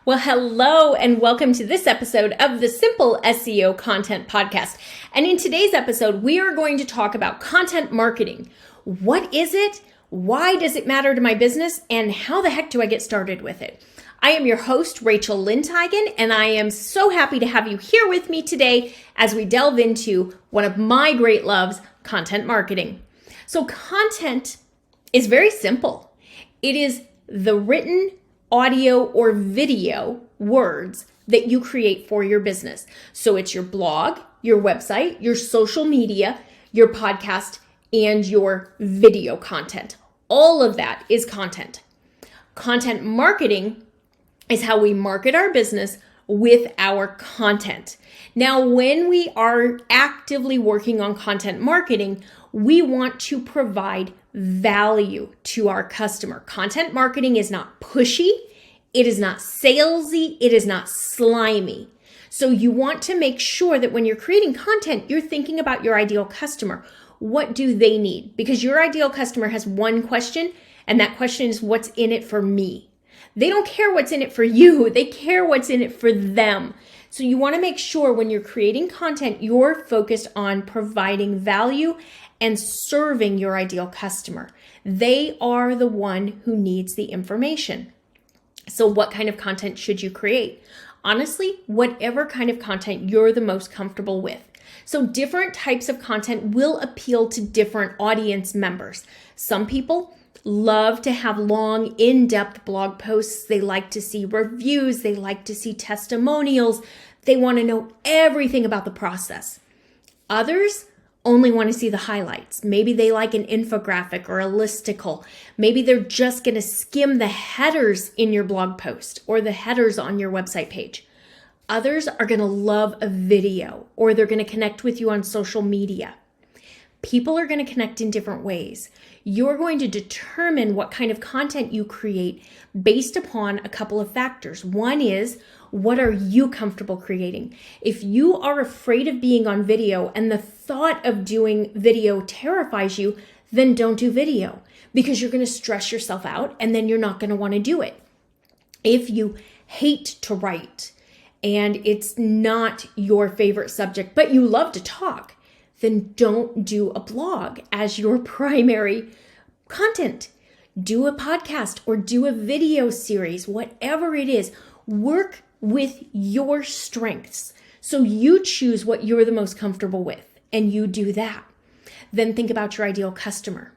Well, hello and welcome to this episode of the Simple SEO Content Podcast. And in today's episode, we are going to talk about content marketing. What is it? Why does it matter to my business? And how the heck do I get started with it? I am your host, Rachel Lindteigen, and I am so happy to have you here with me today as we delve into one of my great loves, content marketing. So content is very simple. It is the written audio or video words that you create for your business. So it's your blog, your website, your social media, your podcast, and your video content. All of that is content. Content marketing is how we market our business with our content. Now, when we are actively working on content marketing, we want to provide value to our customer. Content marketing is not pushy, it is not salesy, it is not slimy. So you want to make sure that when you're creating content, you're thinking about your ideal customer. What do they need? Because your ideal customer has one question, and that question is, what's in it for me? They don't care what's in it for you, they care what's in it for them. So you want to make sure when you're creating content, you're focused on providing value and serving your ideal customer. They are the one who needs the information. So what kind of content should you create? Honestly, whatever kind of content you're the most comfortable with. So different types of content will appeal to different audience members. Some people love to have long, in-depth blog posts. They like to see reviews. They like to see testimonials. They want to know everything about the process. Others only want to see the highlights. Maybe they like an infographic or a listicle. Maybe they're just going to skim the headers in your blog post or the headers on your website page. Others are going to love a video, or they're going to connect with you on social media. People are going to connect in different ways. You're going to determine what kind of content you create based upon a couple of factors. One is, what are you comfortable creating? If you are afraid of being on video and the thought of doing video terrifies you, then don't do video, because you're going to stress yourself out and then you're not going to want to do it. If you hate to write and it's not your favorite subject, but you love to talk, then don't do a blog as your primary content. Do a podcast or do a video series, whatever it is. Work with your strengths. So you choose what you're the most comfortable with and you do that. Then think about your ideal customer.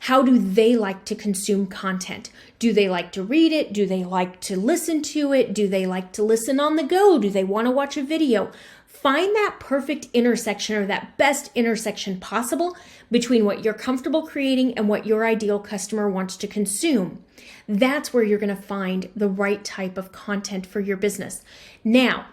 How do they like to consume content? Do they like to read it? Do they like to listen to it? Do they like to listen on the go? Do they want to watch a video? Find that perfect intersection, or that best intersection possible between what you're comfortable creating and what your ideal customer wants to consume. That's where you're going to find the right type of content for your business. Now,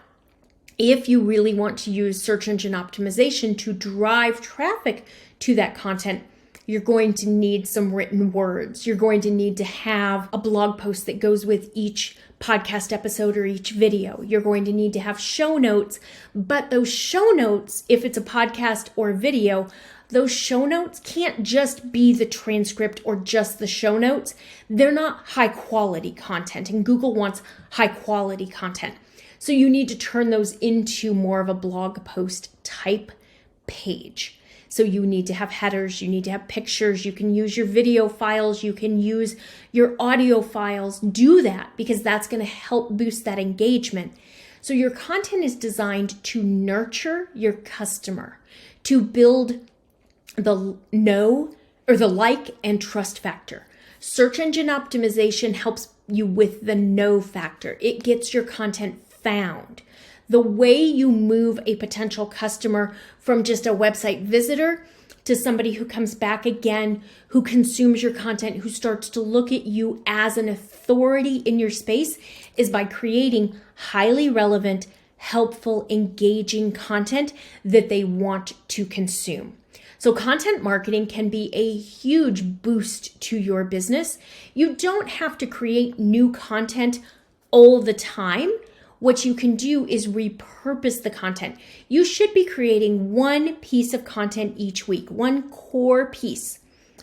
if you really want to use search engine optimization to drive traffic to that content, you're going to need some written words. You're going to need to have a blog post that goes with each podcast episode or each video. You're going to need to have show notes, but those show notes, if it's a podcast or a video, those show notes can't just be the transcript or just the show notes. They're not high quality content, and Google wants high quality content. So you need to turn those into more of a blog post type page. So you need to have headers, you need to have pictures, you can use your video files, you can use your audio files. Do that, because that's going to help boost that engagement. So your content is designed to nurture your customer, to build the know or the like and trust factor. Search engine optimization helps you with the know factor. It gets your content found. The way you move a potential customer from just a website visitor to somebody who comes back again, who consumes your content, who starts to look at you as an authority in your space, is by creating highly relevant, helpful, engaging content that they want to consume. So content marketing can be a huge boost to your business. You don't have to create new content all the time. What you can do is repurpose the content. You should be creating one piece of content each week, one core piece,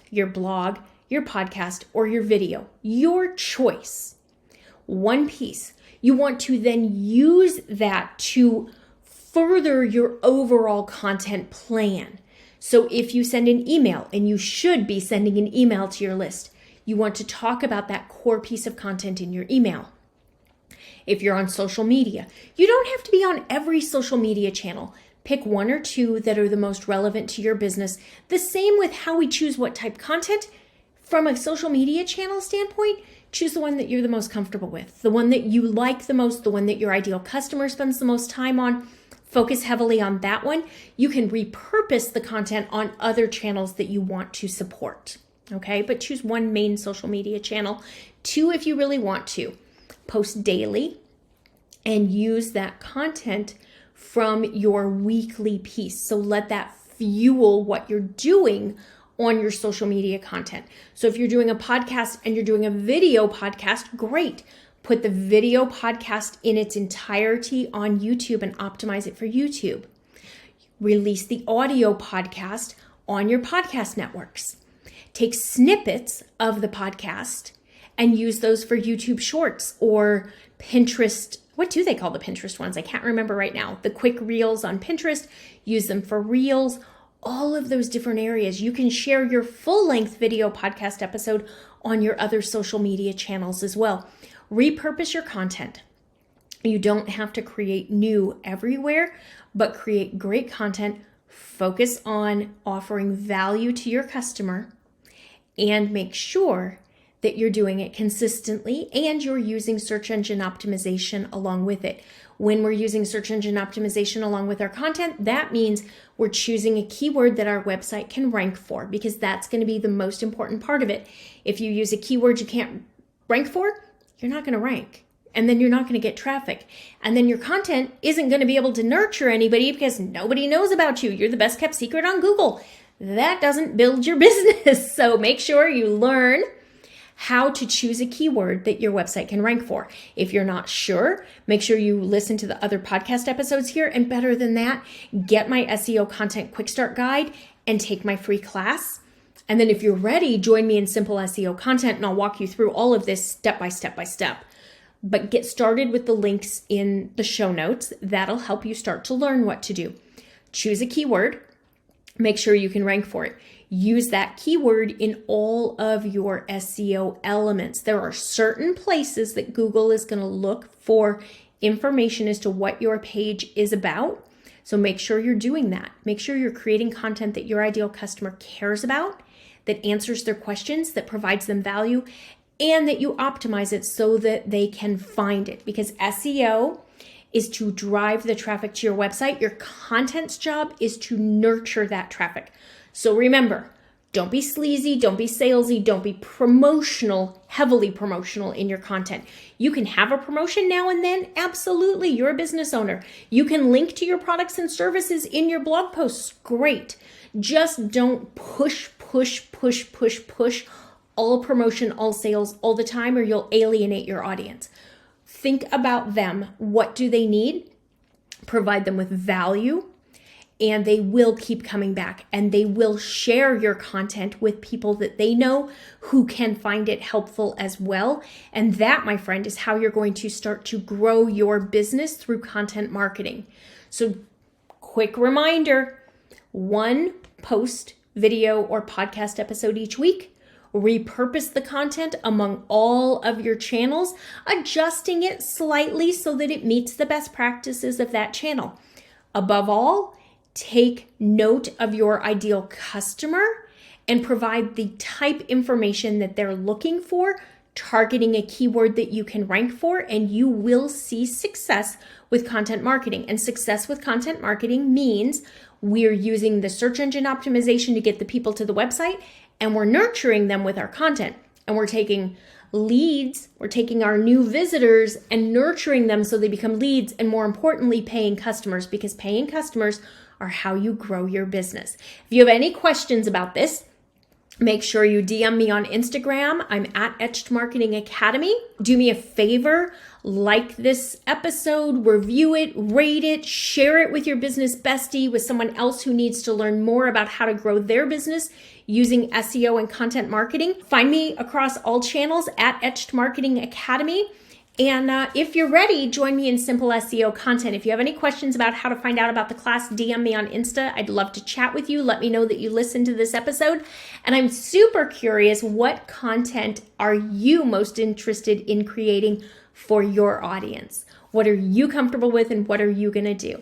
your blog, your podcast, or your video, your choice. One piece. You want to then use that to further your overall content plan. So if you send an email, and you should be sending an email to your list, you want to talk about that core piece of content in your email. If you're on social media, you don't have to be on every social media channel. Pick one or two that are the most relevant to your business. The same with how we choose what type of content. From a social media channel standpoint, choose the one that you're the most comfortable with, the one that you like the most, the one that your ideal customer spends the most time on. Focus heavily on that one. You can repurpose the content on other channels that you want to support. Okay, but choose one main social media channel. Two, if you really want to. Post daily and use that content from your weekly piece. So let that fuel what you're doing on your social media content. So if you're doing a podcast and you're doing a video podcast, great. Put the video podcast in its entirety on YouTube and optimize it for YouTube. Release the audio podcast on your podcast networks. Take snippets of the podcast and use those for YouTube Shorts or Pinterest. What do they call the Pinterest ones? I can't remember right now. The quick reels on Pinterest, use them for reels, all of those different areas. You can share your full-length video podcast episode on your other social media channels as well. Repurpose your content. You don't have to create new everywhere, but create great content. Focus on offering value to your customer and make sure that you're doing it consistently and you're using search engine optimization along with it. When we're using search engine optimization along with our content, that means we're choosing a keyword that our website can rank for, because that's going to be the most important part of it. If you use a keyword you can't rank for, you're not going to rank. And then you're not going to get traffic. And then your content isn't going to be able to nurture anybody because nobody knows about you. You're the best kept secret on Google. That doesn't build your business. So make sure you learn how to choose a keyword that your website can rank for. If you're not sure, make sure you listen to the other podcast episodes here. And better than that, get my SEO Content Quick Start guide and take my free class. And then if you're ready, join me in Simple SEO Content and I'll walk you through all of this step by step by step. But get started with the links in the show notes. That'll help you start to learn what to do. Choose a keyword. Make sure you can rank for it. Use that keyword in all of your SEO elements. There are certain places that Google is going to look for information as to what your page is about. So make sure you're doing that. Make sure you're creating content that your ideal customer cares about, that answers their questions, that provides them value, and that you optimize it so that they can find it. Because SEO is to drive the traffic to your website. Your content's job is to nurture that traffic. So remember, don't be sleazy, don't be salesy, don't be promotional, heavily promotional in your content. You can have a promotion now and then. Absolutely, you're a business owner. You can link to your products and services in your blog posts. Great. Just don't push all promotion, all sales all the time, or you'll alienate your audience. Think about them. What do they need? Provide them with value, and they will keep coming back, and they will share your content with people that they know who can find it helpful as well. And that, my friend, is how you're going to start to grow your business through content marketing. So, quick reminder, one post, video, or podcast episode each week. Repurpose the content among all of your channels, adjusting it slightly so that it meets the best practices of that channel. Above all, take note of your ideal customer and provide the type information that they're looking for, targeting a keyword that you can rank for, and you will see success with content marketing. And success with content marketing means we're using the search engine optimization to get the people to the website, and we're nurturing them with our content. And we're taking leads, we're taking our new visitors and nurturing them so they become leads, and more importantly, paying customers, because paying customers are how you grow your business. If you have any questions about this, make sure you DM me on Instagram. I'm at Etched Marketing Academy. Do me a favor, like this episode, review it, rate it, share it with your business bestie, with someone else who needs to learn more about how to grow their business using SEO and content marketing. Find me across all channels at Etched Marketing Academy. And if you're ready, join me in Simple SEO Content. If you have any questions about how to find out about the class, DM me on Insta. I'd love to chat with you. Let me know that you listened to this episode. And I'm super curious, what content are you most interested in creating for your audience? What are you comfortable with and what are you going to do?